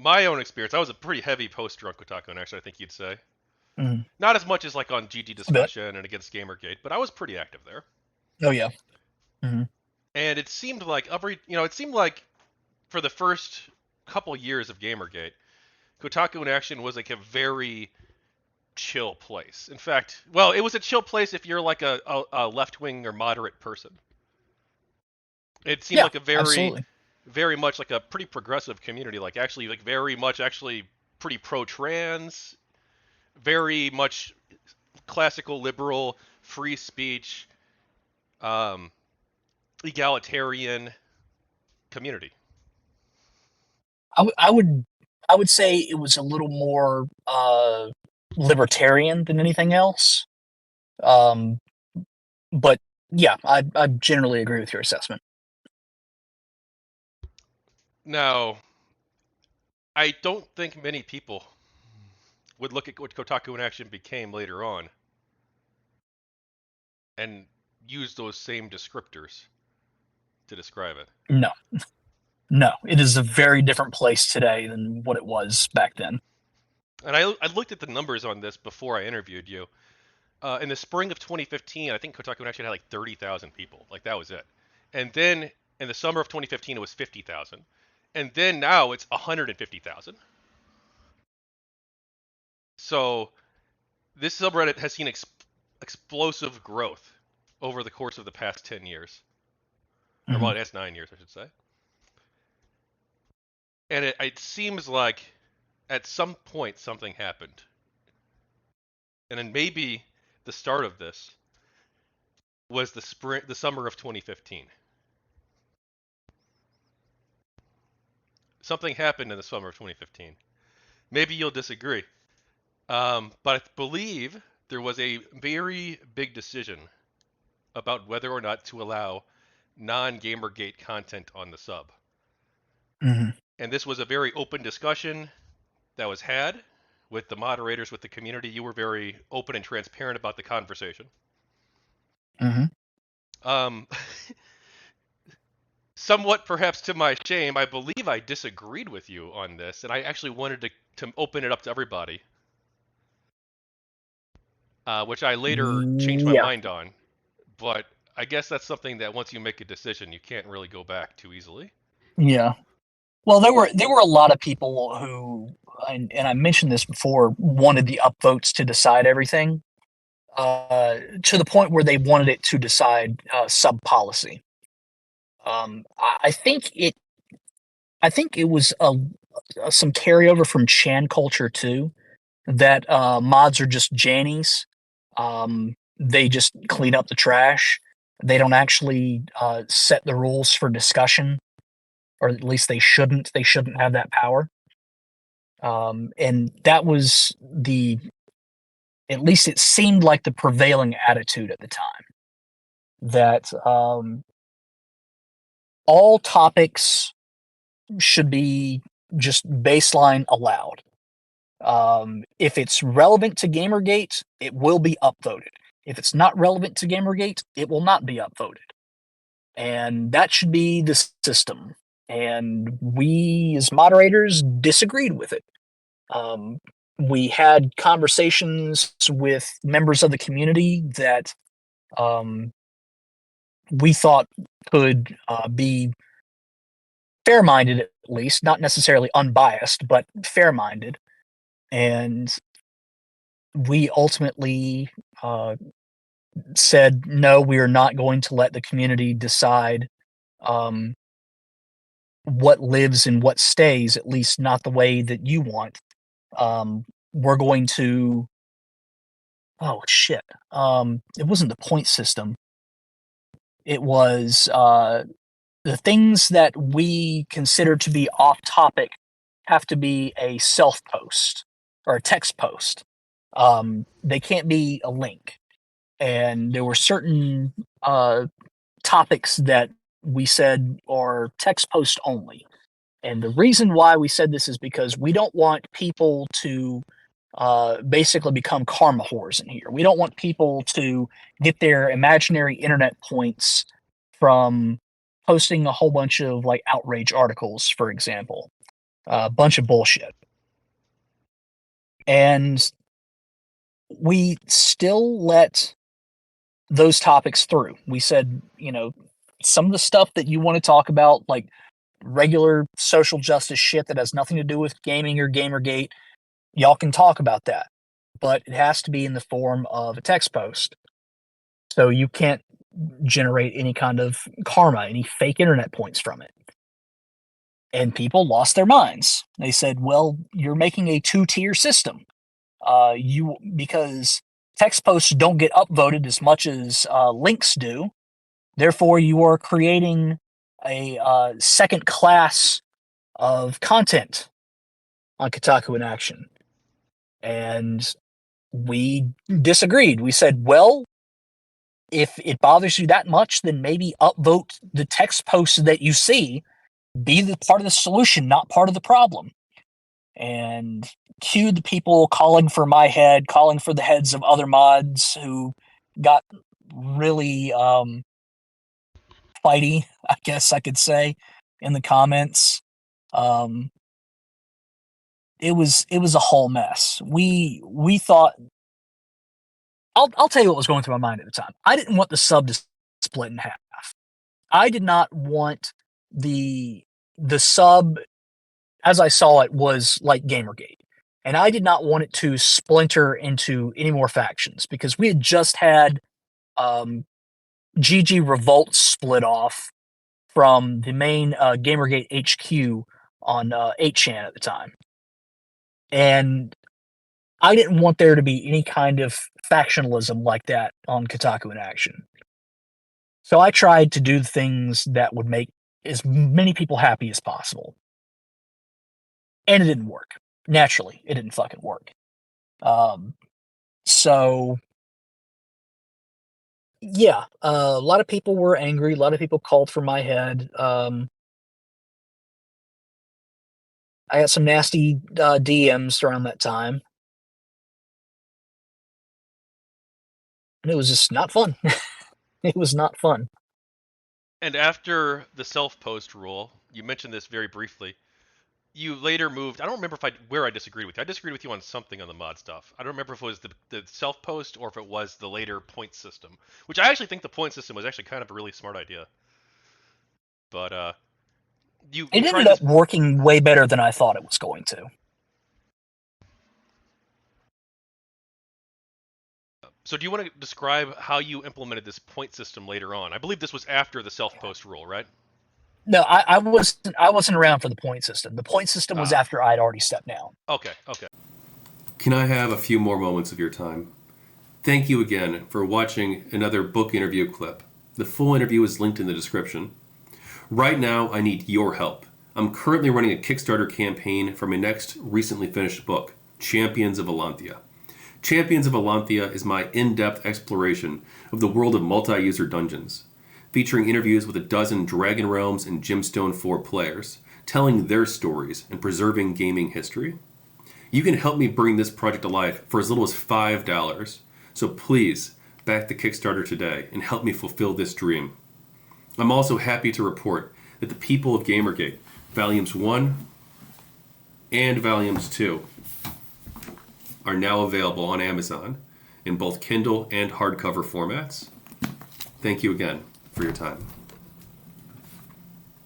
my own experience, I was a pretty heavy poster on KotakuInAction, I think you'd say. Mm. Not as much as like on GG A bit. discussion and against GamerGate, but I was pretty active there. Oh yeah. Hmm. And it seemed like it seemed like for the first couple years of GamerGate, KotakuInAction was like a very chill place. In fact, well, it was a chill place if you're like a left wing or moderate person. It seemed Yeah, like a very, absolutely. very much like a pretty progressive community. Like actually, like very much actually pretty pro-trans, very much classical liberal, free speech, um, egalitarian community. I would I would say it was a little more libertarian than anything else. Um, but yeah, I generally agree with your assessment. Now, I don't think many people would look at what KotakuInAction became later on and use those same descriptors to describe it. No, no, it is a very different place today than what it was back then. And I looked at the numbers on this before I interviewed you. In the spring of 2015, I think KotakuInAction had like 30,000 people. Like that was it. And then in the summer of 2015, it was 50,000. And then now it's 150,000. So this subreddit has seen explosive growth over the course of the past 10 years. Or Hmm. well, that's 9 years, I should say. And it seems like at some point something happened. And then maybe the start of this was the summer of 2015. Something happened in the summer of 2015. Maybe you'll disagree. But I believe there was a very big decision about whether or not to allow non-GamerGate content on the sub. Hmm. And this was a very open discussion that was had with the moderators, with the community. You were very open and transparent about the conversation. Hmm. Um, somewhat perhaps to my shame, I believe I disagreed with you on this, and I actually wanted to open it up to everybody, which I later changed my Yeah, mind on. But I guess that's something that once you make a decision, you can't really go back too easily. yeah. Well, there were a lot of people who, and I mentioned this before, wanted the upvotes to decide everything, to the point where they wanted it to decide sub policy. I think it was some carryover from Chan culture too, that mods are just jannies. They just clean up the trash. They don't actually set the rules for discussion, or at least they shouldn't. They shouldn't have that power. And that was at least it seemed like the prevailing attitude at the time, that all topics should be just baseline allowed. If it's relevant to Gamergate, it will be upvoted. If it's not relevant to Gamergate, it will not be upvoted. And that should be the system. And we, as moderators, disagreed with it. Um, we had conversations with members of the community that um, we thought could be fair minded, at least, not necessarily unbiased, but fair minded. And we ultimately said, no, we are not going to let the community decide um, what lives and what stays, at least not the way that you want. We're going to, oh shit, it wasn't the point system. It was the things that we consider to be off topic have to be a self post or a text post. They can't be a link. And there were certain topics that we said are text post only. And the reason why we said this is because we don't want people to basically become karma whores in here. We don't want people to get their imaginary internet points from posting a whole bunch of like outrage articles, for example. A bunch of bullshit. And we still let those topics through. We said, some of the stuff that you want to talk about, like regular social justice shit that has nothing to do with gaming or Gamergate, y'all can talk about that. But it has to be in the form of a text post. So you can't generate any kind of karma, any fake internet points from it. And people lost their minds. They said, well, you're making a two-tier system. Because text posts don't get upvoted as much as links do. Therefore, you are creating a second class of content on KotakuInAction. And we disagreed. We said, well, if it bothers you that much, then maybe upvote the text posts that you see. Be the part of the solution, not part of the problem. And cue the people calling for my head, calling for the heads of other mods who got really fighty, I guess I could say, in the comments. It was a whole mess. We thought. I'll tell you what was going through my mind at the time. I didn't want the sub to split in half. I did not want the sub, as I saw it, was like Gamergate. And I did not want it to splinter into any more factions because we had just had GG Revolt split off from the main Gamergate HQ on 8chan at the time. And I didn't want there to be any kind of factionalism like that on KotakuInAction. So I tried to do things that would make as many people happy as possible. And it didn't work. Naturally, it didn't fucking work. So, yeah, a lot of people were angry. A lot of people called for my head. I got some nasty DMs around that time. And it was just not fun. It was not fun. And after the self-post rule, you mentioned this very briefly. You later moved. I don't remember where I disagreed with you. I disagreed with you on something on the mod stuff. I don't remember if it was the self-post or if it was the later point system, which I actually think the point system was actually kind of a really smart idea. But you It tried ended up this. working way better than I thought it was going to. So do you want to describe how you implemented this point system later on? I believe this was after the self-post rule, right? No, I wasn't around for the point system. The point system was after I'd already stepped down. Okay. Can I have a few more moments of your time? Thank you again for watching another book interview clip. The full interview is linked in the description. Right now, I need your help. I'm currently running a Kickstarter campaign for my next recently finished book, Champions of Elanthia. Champions of Elanthia is my in-depth exploration of the world of multi-user dungeons, featuring interviews with 12 Dragon Realms and Gemstone 4 players, telling their stories and preserving gaming history. You can help me bring this project to life for as little as $5, so please back the Kickstarter today and help me fulfill this dream. I'm also happy to report that The People of Gamergate, Volumes 1 and Volumes 2 are now available on Amazon in both Kindle and hardcover formats. Thank you again for your time.